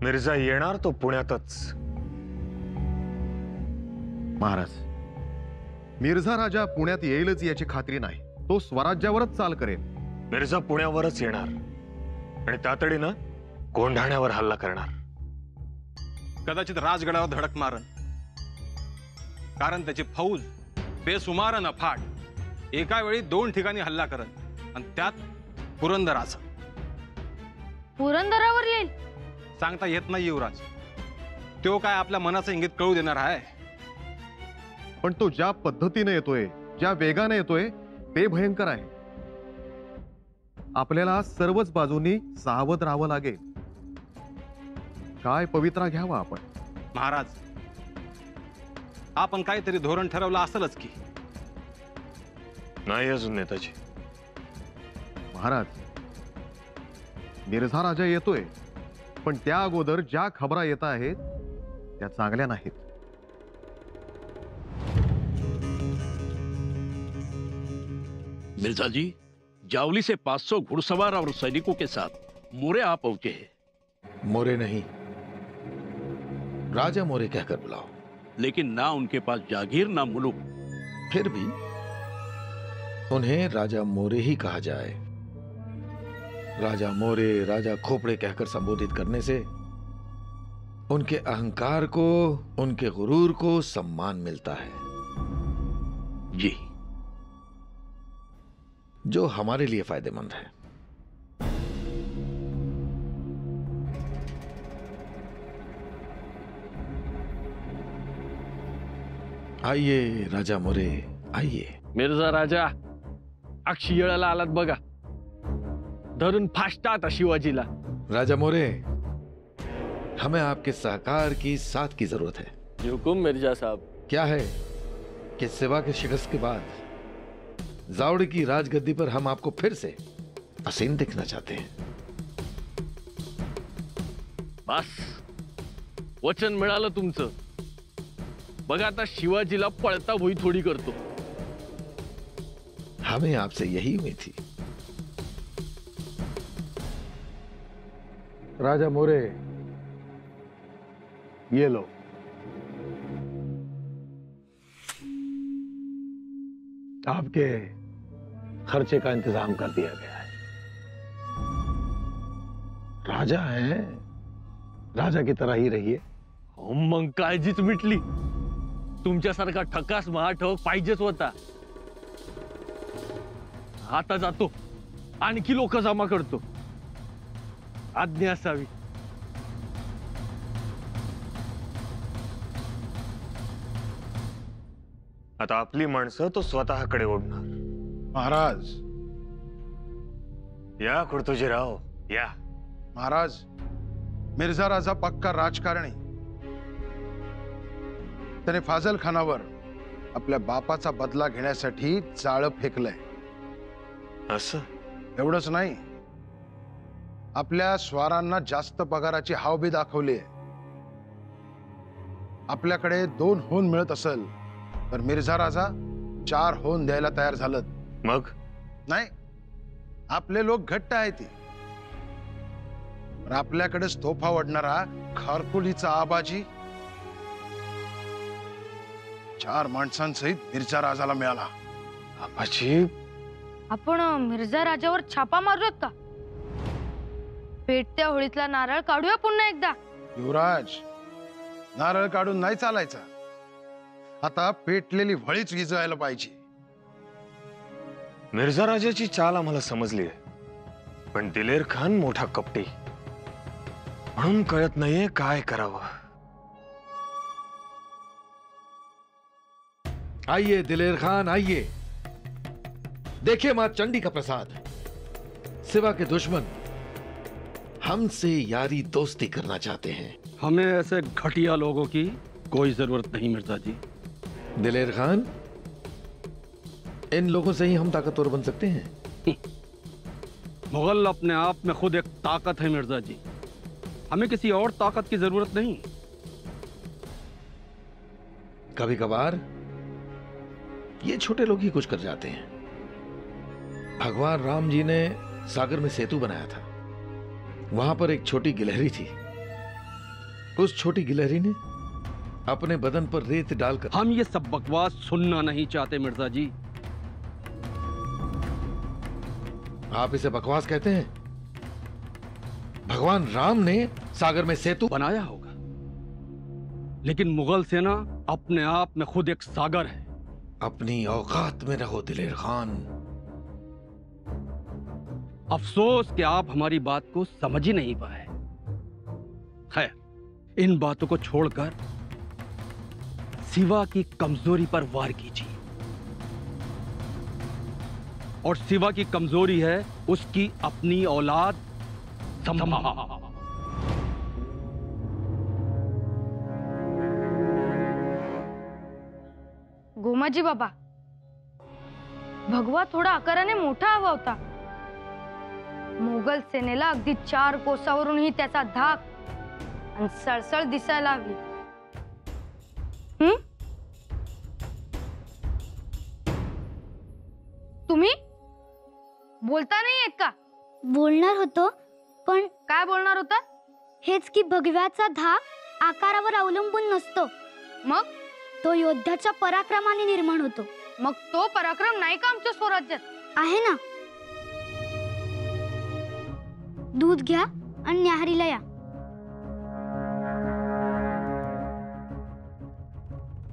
मिर्झा येणार तो पुण्यातच. महाराज, मिर्झा राजा पुण्यात येईलच याची खात्री नाही. तो स्वराज्यावरच चाल करेल. मिर्झा पुण्यावरच येणार आणि तातडीनं कोंढाण्यावर हल्ला करणार. कदाचित राजगडावर धडक मारण, कारण त्याची फौज बेसुमार अन अफाट एका वेळी 2 ठिकाणी हल्ला करन, आणि त्यात पुरंदराचा. पुरंदरावर येईल सांगता येत नाही युवराज. तो काय आपल्या मनाचं इंगित कळू देणार आहे? पण तो ज्या पद्धतीने येतोय, ज्या वेगाने येतोय, ते भयंकर आहे. आपल्याला सर्वच बाजूंनी सावध राहावं लागेल. काय पवित्रा घ्यावा आपण? महाराज, आपण काहीतरी धोरण ठरवलं असेलच की? नाही अजून नेताजी. महाराज, मिर्झा राजा येतोय, पण त्या अगोदर ज्या खबरा येत आहेत त्या चांगल्या नाहीत. मिर्जा जी, जावली से 500 घुड़सवार और सैनिकों के साथ मोरे आ पहुंचे हैं। मोरे नहीं, राजा मोरे कहकर बुलाओ। लेकिन ना उनके पास जागीर ना मुलुक। फिर भी उन्हें राजा मोरे ही कहा जाए। राजा मोरे, राजा खोपड़े कहकर संबोधित करने से उनके अहंकार को, उनके गुरूर को सम्मान मिलता है जी, जो हमारे लिए फायदेमंद है। आइए राजा मोरे, आइए। मिर्झा राजा, अक्षियळाला आलात बघा, धरून फासतात शिवाजीला। राजा मोरे, हमें आपके सहकार की साथ की जरूरत है। हुकुम मिर्जा साहब। क्या है कि सिवा के शिकस्त के बाद जावड़े की राजगद्दी पर हम आपको फिर से असीम देखना चाहते हैं। बस वचन मिळालं तुमचं। बघा आता शिवाजीला पळता भुई थोडी करतो। हमें आपसे यही उम्मीद थी। राजा मोरे, ये लो। आपके खर्चे का इंतजाम कर दिया गया है। राजा हैं, राजा की तरह ही रहिए। मग काळजीच मिटली। तुमच्यासारखा ठकास महाठक पाहिजेच होता। आता जातो, आणखी लोक जमा करतो। आज्ञा असावी। आता आपली माणसं तो स्वतःकडे ओढणार। महाराज, या कुर्तुजीराव या। महाराज, मिर्झा राजा पक्का राजकारणी। त्याने फाजल खानावर आपल्या बापाचा बदला घेण्यासाठी जाळं फेकलंय। असं? एवढंच नाही, आपल्या स्वारांना जास्त पगाराची हावबी दाखवली आहे। आपल्याकडे 2 होन मिळत असेल तर मिर्झा राजा 4 होन द्यायला तयार झालं। मग नाही, आपले लोक घट्ट आहेत ती। आपल्याकडेच तोफा ओढणारा खारकुलीचा आबाजी 4 माणसांसहित मिर्झा राजाला मिळाला। आबाजी, आपण मिर्झा राजावर छापा मारूयात का? पेटत्या होळीतला नारळ काढूया पुन्हा एकदा। युवराज, नारळ काढून नाही चालायचा। आता पेटलेली व्हळीच विजवायला पाहिजे। मिर्झा राजाची चाल आम्हाला समजली आहे, पण दिलेर खान मोठा कपटी, म्हणून कळत नाहीये काय करावं। आइए दिलेर खान, आइए। देखिए मां चंडी का प्रसाद। सिवा के दुश्मन हमसे यारी दोस्ती करना चाहते हैं। हमें ऐसे घटिया लोगों की कोई जरूरत नहीं मिर्जा जी। दिलेर खान, इन लोगों से ही हम ताकतवर बन सकते हैं। मुगल अपने आप में खुद एक ताकत है मिर्जा जी। हमें किसी और ताकत की जरूरत नहीं। कभी कभार ये छोटे लोग ही कुछ कर जाते हैं। भगवान राम जी ने सागर में सेतु बनाया था। वहां पर एक छोटी गिलहरी थी, उस छोटी गिलहरी ने अपने बदन पर रेत डालकर। हम ये सब बकवास सुनना नहीं चाहते मिर्जा जी। आप इसे बकवास कहते हैं? भगवान राम ने सागर में सेतु बनाया होगा, लेकिन मुगल सेना अपने आप में खुद एक सागर है। अपनी औकात में रहो दिलेर खान। अफसोस कि आप हमारी बात को समझ ही नहीं पाए। खैर, इन बातों को छोड़कर सिवा की कमजोरी पर वार कीजिए। और सिवा की कमजोरी है उसकी अपनी औलाद संभा। गोमाजी बाबा, भगवा थोडा आकाराने मोठा हवा होता. मोगल सेनेला अगदी 4 कोसावरूनही त्याचा धाक आणि सळसळ दिसायला हवी. तुम्ही बोलता नाही येत का? बोलणार होतो, पण काय बोलणार होता? हेच की भगव्याचा धाक आकारावर अवलंबून नसतो. मग तो योद्ध्याच्या पराक्रमाने निर्माण होतो. मग तो पराक्रम नाही का आमच्या स्वराज्यात? आहे ना. दूध घ्या आणि न्याहारीला या.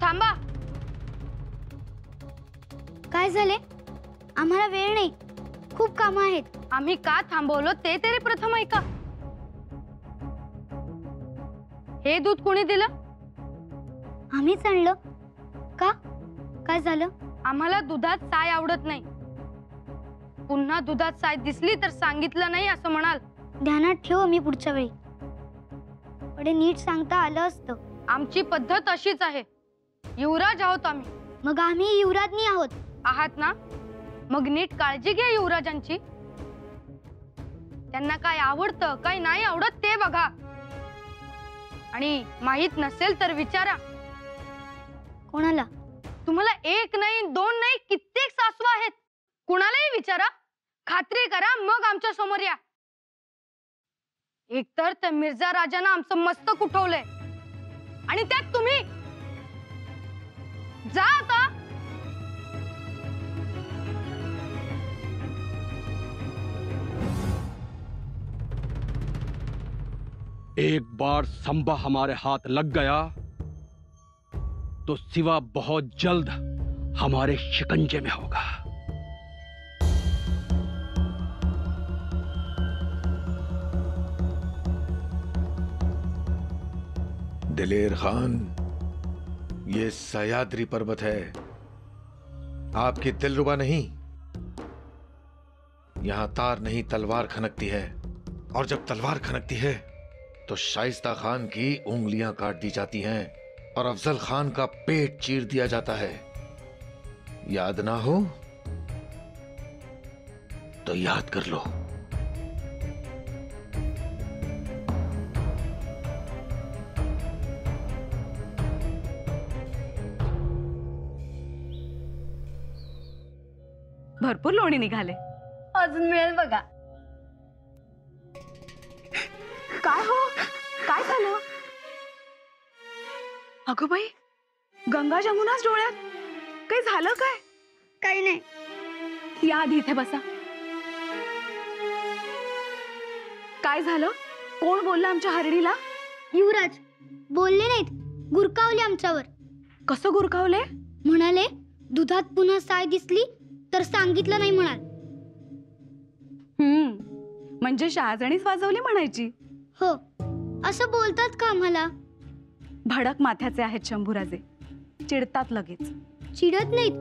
थांबा. काय झाले? आम्हाला वेळ नाही, खूप कामं आहेत. आम्ही का थांबवलो ते तरी प्रथम ऐका. हे दूध कोणी दिलं? आम्हीच आणलं. का? काय झालं? आम्हाला दुधात साय आवडत नाही. पुन्हा दुधात साय दिसली तर सांगितलं नाही असं म्हणाल. ध्यानात ठेव, मी पुढच्या वेळी. पण नीट सांगता आलं असतं. आमची पद्धत अशीच आहे. युवराज आहोत आम्ही. मग आम्ही युवराजनी आहोत. आहात ना? मग नीट काळजी घ्या युवराजांची. त्यांना काय आवडतं काय नाही आवडत ते बघा. आणि माहित नसेल तर विचारा. कोणाला? तुम्हाला 1 नाही 2 नाही कित्येक सासू आहेत. कुणालाही विचारा, खात्री करा, मग आमच्या समोर या. एकतर त्या मिर्झा राजानं आमचं मस्तक उठवलंय आणि त्यात तुम्ही. जा आता. एक बार संभा हमारे हाथ लग गया तो सिवा बहुत जल्द हमारे शिकंजे में होगा. दिलेर खान, ये सह्याद्री पर्वत है, आपकी दिलरुबा नहीं. यहां तार नहीं तलवार खनकती है, और जब तलवार खनकती है तो शाइस्ता खान की उंगलियां काट दी जाती हैं और अफजल खान का पेट चीर दिया जाता है. याद ना हो तो याद कर लो. भरपूर लोणी निघाले. अजून मिळेल बघा. काय हो, काय झालं? अगं बाई, गंगा जमुनाच डोळ्यात. काही झालं काय? काही नाही. या आधी इथे बसा. काय झालं? कोण बोललं आमच्या हरणीला? युवराज बोलले नाहीत, गुरकावले आमच्यावर. कसं गुरकावले? म्हणाले दुधात पुन्हा साय दिसली तर सांगितलं नाही म्हणाल. म्हणजे शहाजणीच वाजवली म्हणायची. हो, असं बोलतात का आम्हाला? भडक माथ्याचे आहेत शंभूराजे, चिडतात लगेच. चिडत नाहीत,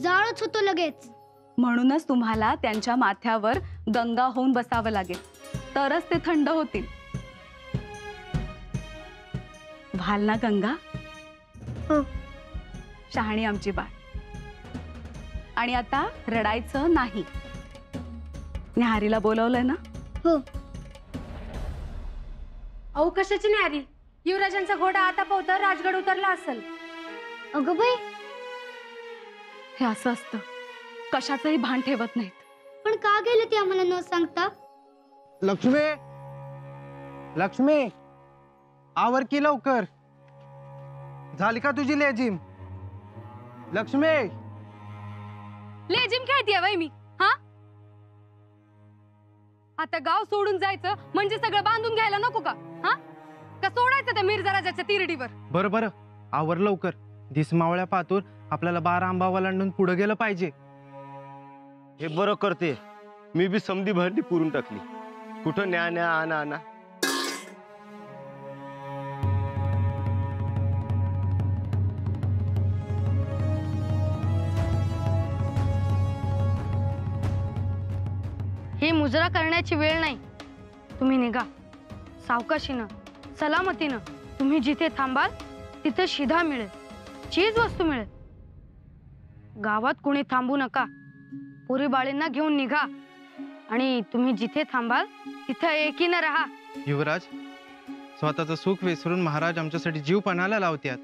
जाळच होतो लगेच. म्हणूनच तुम्हाला त्यांच्या माथ्यावर गंगा होऊन बसावं लागेल, तरच ते थंड होतील. व्हाल ना गंगा? हो. शहाणी आमची बाळ. आणि आता रडायचं नाही. न्याहारीला बोलवलंय ना? हो. अहो कशाची न्याहारी? युवराजांचा घोडा आता पोहता राजगड उतरला असेल. अगं बाई, हे असं असतं, कशाचंही भान ठेवत नाहीत. पण का गेले ते आम्हाला न सांगता? लक्ष्मी, लक्ष्मी, आवर की लवकर. झाली का तुझी लेजिम? लक्ष्मी, लेजिम खेळतीये वय मी? हा, आता गाव सोडून जायचं म्हणजे सगळं बांधून घ्यायला नको का? हा, का सोडायचं त्या मिर्झा राजाच्या तिरडीवर? बरं बरं आवर लवकर. दिसमावळ्या पातूर आपल्याला 12 आंबा ओलांडून पुढे गेलं पाहिजे. हे बरं करते. मी बी समधी भरली पुरून टाकली. कुठं न्या न्या आणा आणा. ही मुजरा करण्याची वेळ नाही. तुम्ही निघा सावकाशीनं, सलामतीनं. तुम्ही जिथे थांबाल तिथे शिधा मिळेल, चीज वस्तू मिळेल. गावात कुणी थांबू नका. पुरी बाळींना घेऊन निघा आणि तुम्ही जिथे थांबाल तिथे एकीनं राहा. युवराज, स्वतःचं सुख विसरून महाराज आमच्यासाठी जीव पणाला लावत्यात.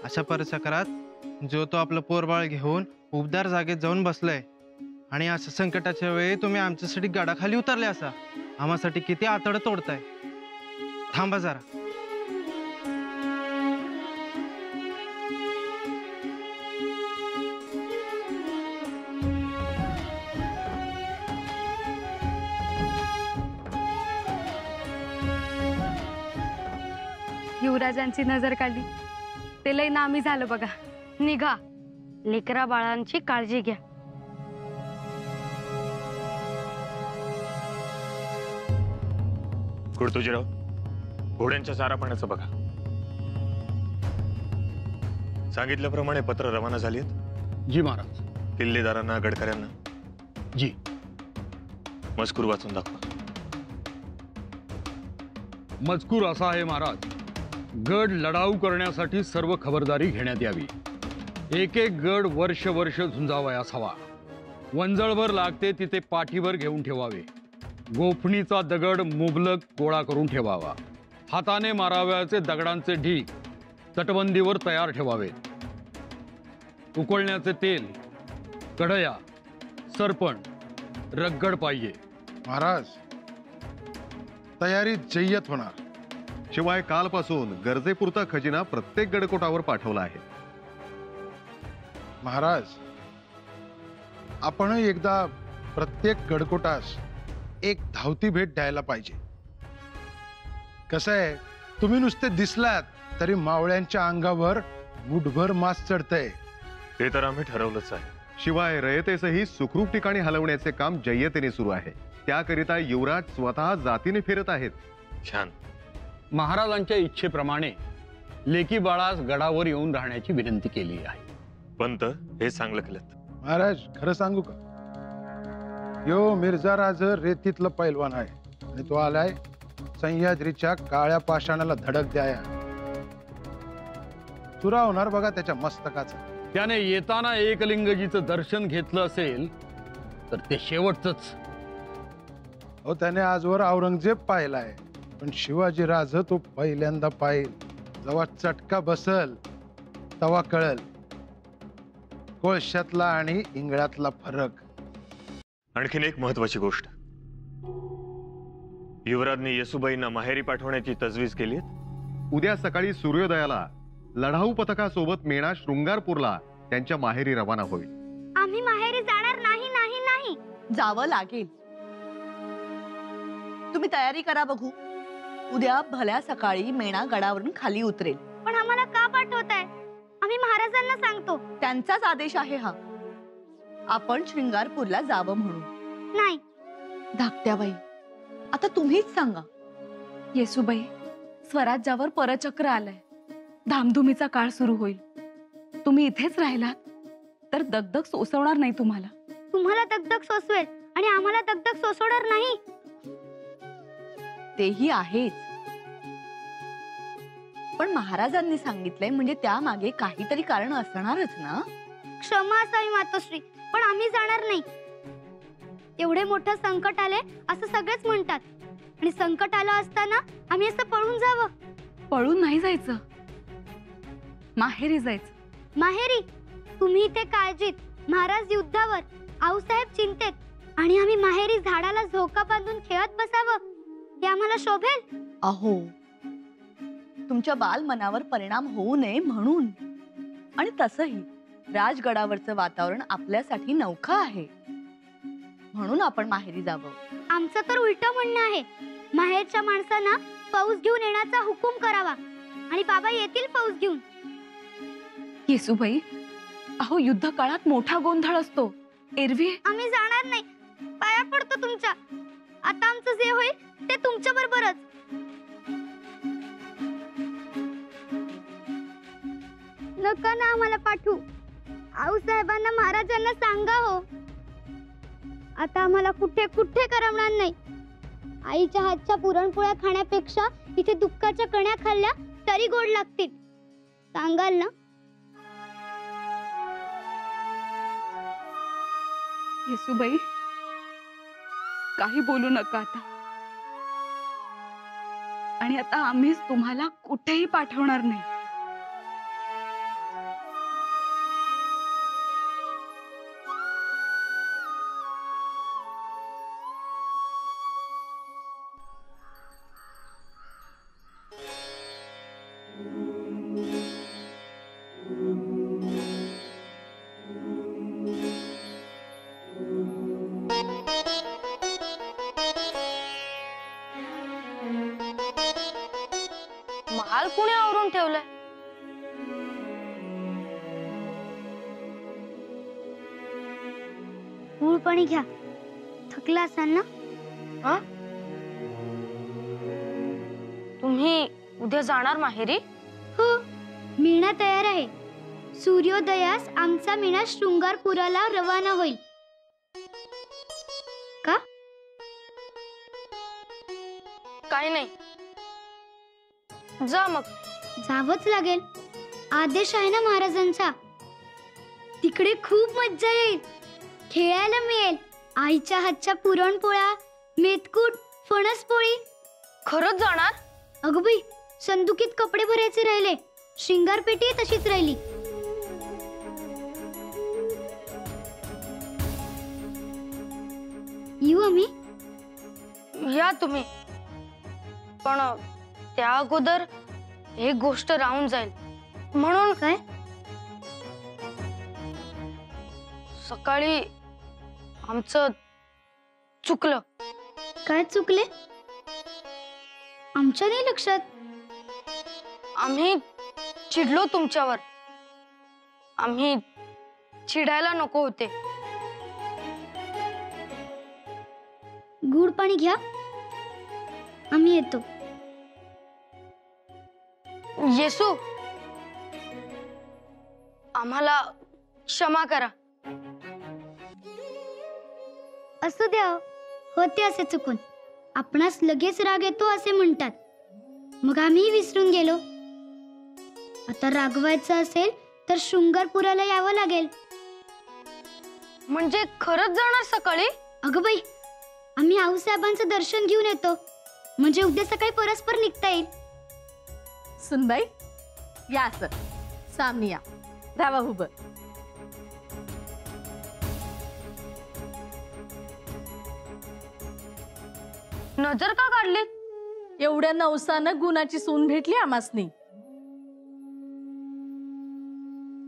अशा परिसरात जो तो आपलं पोरबाळ घेऊन उबदार जागेत जाऊन बसलाय आणि अशा संकटाच्या वेळी तुम्ही आमच्यासाठी गाडाखाली उतरले. असा आम्हासाठी किती आतड तोडताय. थांबा जरा. युवराजांची नजर काढली ते लय नामी झालं बघा. निघा, लेकरा बाळांची काळजी घ्या. कुडतुजीराव, घोड्यांच्या चारा पाण्याचं बघा. सांगितल्याप्रमाणे पत्र रवाना झाली आहेत. जी महाराज. किल्लेदारांना, गडकऱ्यांना. जी. मजकूर वाचून दाखवा. मजकूर असा आहे महाराज. गड लढाऊ करण्यासाठी सर्व खबरदारी घेण्यात यावी. एक एक गड वर्ष वर्ष झुंजावयास हवा. वंजळभर लागते तिथे पाठीवर घेऊन ठेवावे. गोफणीचा दगड मुबलक गोळा करून ठेवावा. हाताने मारावयाचे दगडांचे ढीग तटबंदीवर तयार ठेवावेत. उकळण्याचे तेल, कढया, सरपण रगड पाहिजे. महाराज, तयारी जय्यत होणार. शिवाय कालपासून गरजेपुरता खजिना प्रत्येक गडकोटावर पाठवला आहे. महाराज, आपण एकदा प्रत्येक गडकोटास एक धावती भेट द्यायला पाहिजे. कसं आहे, तुम्ही नुसते दिसलात तरी मावळ्यांच्या अंगावर मुठभर मास चढतंय. ते तर आम्ही ठरवलंच आहे. शिवाय रयतेसही सुखरूप ठिकाणी हलवण्याचे काम जय्यतेने सुरू आहे. त्याकरिता युवराज स्वतः जातीने फिरत आहेत. छान. महाराजांच्या इच्छेप्रमाणे लेकी बाळास गडावर येऊन राहण्याची विनंती केली आहे. पंत, हे चांगलं केलं. महाराज, खरं सांगू का, यो मिर्झा राज रेतीतलं पैलवान आहे आणि तो आलाय सह्याद्रीच्या काळ्या पाषाणाला धडक द्याया. चुरा होणार बघा त्याच्या मस्तकाचा. त्याने येताना एकलिंगजीचं दर्शन घेतलं असेल तर ते शेवटच. हो, त्याने आजवर औरंगजेब पाहिलाय, पण शिवाजी राज तो पहिल्यांदा पाहिल. जेव्हा चटका बसल तेव्हा कळल कोळशातला आणि इंगळ्यातला फरक. आणखीन एक महत्वाची गोष्ट, युवराजने येसुबाईंना माहेरी पाठवण्याची तजवीज केली. उद्या सकाळी सूर्योदयाला लढाऊ पथकासोबत मेणा शृंगारपूरला त्यांच्या माहेरी रवाना होईल. आम्ही माहेरी जाणार नाही. नाही नाही, जावं लागेल. तुम्ही तयारी करा बघू. उद्या भल्या सकाळी मेणा गडावरून खाली उतरेल. पण आम्हाला का पाठवताय? आम्ही महाराजांना सांगतो. त्यांचाच आदेश आहे हा. आपण शृंगारपूरला जावं म्हणून. नाही. धाकट्याबाई, आता तुम्हीच सांगा. येसुबाई, स्वराज्यावर परचक्र आलंय. धामधुमीचा काळ सुरू होईल. तुम्ही इथेच राहिलात तर दगदग सोसवणार नाही तुम्हाला. तुम्हाला दगदग सोसवेल आणि आम्हाला दगदग सोसवणार नाही. तेही आहेच, पण महाराजांनी सांगितलंय म्हणजे त्यामागे काहीतरी कारण असणारच ना. क्षमा असावी मातोश्री, पण आम्ही जाणार नाही. एवढे मोठं संकट आले असं सगळेच म्हणतात आणि संकट आलं असताना आम्ही असं पळून जावं. पळून नाही जायचं, माहेरी जायचं. माहेरी? तुम्ही इथे काळजीत, महाराज युद्धावर, आऊसाहेब चिंतेत आणि आम्ही माहेरी झाडाला झोका बांधून खेळत बसावं हे आम्हाला शोभेल? अहो, तुमच्या बालमनावर परिणाम होऊ नये म्हणून. आणि तसंही राजगडावरचं वातावरण आपल्यासाठी नवखं आहे, म्हणून आपण माहेरी जावं. आमचं तर उलट म्हणणं आहे, माहेरच्या माणसांना फौज घेऊन येण्याचा हुकूम करावा आणि बाबा येतील फौज घेऊन. येसूबाई, अहो युद्ध काळात मोठा गोंधळ असतो. एरवी आम्ही जाणार नाही, पाया पडतो तुमच्या. आता आमचं जे होईल ते तुमच्या बरोबरच. नका ना आम्हाला पाठवू. आऊसाहेबांना महाराजांना सांगा हो. आता आम्हाला कुठे कुठे करमणार नाही. आईच्या हातच्या पुरणपोळ्या खाण्यापेक्षा इथे दुःखाच्या कण्या खाल्ल्या तरी गोड लागतील. सांगाल ना? येसूबाई, काही बोलू नका आता. आणि आता आम्हीच तुम्हाला कुठेही पाठवणार नाही. महाल कुणी आवरून ठेवलाय? मूळ पाणी घ्या. थकला असाल ना? हा? तुम्ही उद्या जाणार माहेरी? हो, मीना तयार आहे. सूर्योदयास आमचा मीना शृंगारपुराला रवाना होईल. का? काही नाही, जा मग. जावंच लागेल, आदेश आहे ना महाराजांचा. तिकडे खूप मज्जा येईल, खेळायला मिळेल. आईच्या हातच्या पुरणपोळ्या, मेतकूट, फणसपोळी. खरंच जाणार? अगं बाई, संदुकीत कपडे भरायचे राहिले, श्रृंगारपेटी तशीच राहिली. येऊ आम्ही? या तुम्ही, पण त्या अगोदर एक गोष्ट राहून जाईल. म्हणून काय? सकाळी आमचं चुकलं. काय चुकले? आमच्या नाही लक्षात. आम्ही चिडलो तुमच्यावर. आम्ही चिडायला नको होते. गुड पाणी घ्या, आम्ही येतो. येसू, आम्हाला क्षमा करा. असू द्या, होते असे चुकून. आपणास लगेच राग येतो असे म्हणतात, मग आम्ही विसरून गेलो. आता रागवायचं असेल तर शृंगारपुराला यावं लागेल. म्हणजे खरंच जाणार सकाळी? अगं बाई, आम्ही आऊसाहेबांचं दर्शन घेऊन येतो, म्हणजे उद्या सकाळी परस्पर निघता येईल. सुनबाई, या असं सामनी या, रावा उभं. नजर का काढली? एवढ्या नवसानं गुणाची सून भेटली आमासनी.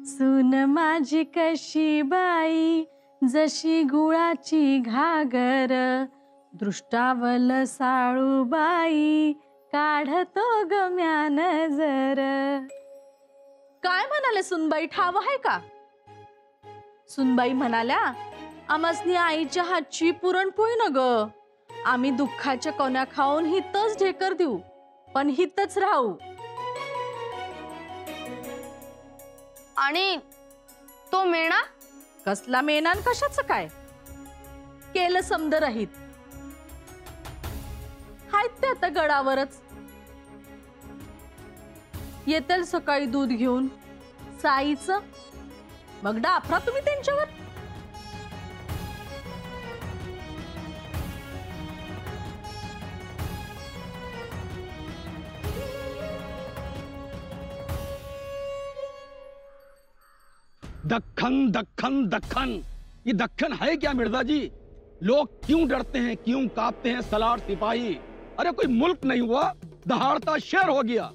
सून माझी कशी बाई, जशी गुळाची घागर, दृष्टावल साळूबाई, काढतो गम्या नजर. काय म्हणाले सुनबाई, ठाव आहे का? सुनबाई म्हणाल्या, आमासनी आईच्या हातची पुरणपोळी न ग. आम्ही दुःखाच्या कोण्या खाऊन हितच ढेकर देऊ, पण हितच राहू. आणि तो मेणा? कसला मेना न कशाच काय? केलं समद राहीत. हायत ते आता गडावरच. येतील सकाळी दूध घेऊन साईचं, मग डाफरा तुम्ही त्यांच्यावर. दक्खन दक्खन दक्खन, ये दक्खन है क्या मिर्जा जी? लोग क्यों डरते हैं, क्यों कांपते हैं सलार सिपाही? अरे कोई मुल्क नहीं हुआ, दहाड़ता शहर हो गया.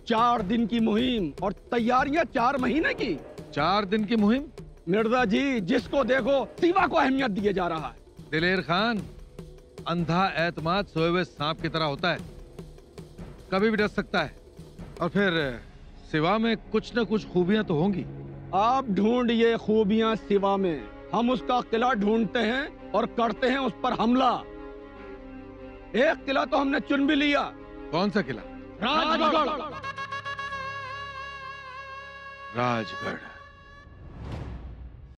4 दिन की मुहिम और तैयारियां 4 महीने की। 4 दिन की मुहिम? मिर्जा जी, जिसको देखो सिवा को अहमियत दिए जा रहा है। दिलेर खान, अंधा एतमाद सोए हुए सांप की तरह होता है, कभी भी डर सकता है। और फिर सिवा में कुछ न कुछ खूबियां तो होंगी। आप ढूंढिए खूबियां सिवा में, हम उसका किला ढूंढते हैं और करते हैं उस पर हमला। एक किला तो हमने चुन भी लिया। कौन सा किला? राजगढ़। राजगढ़।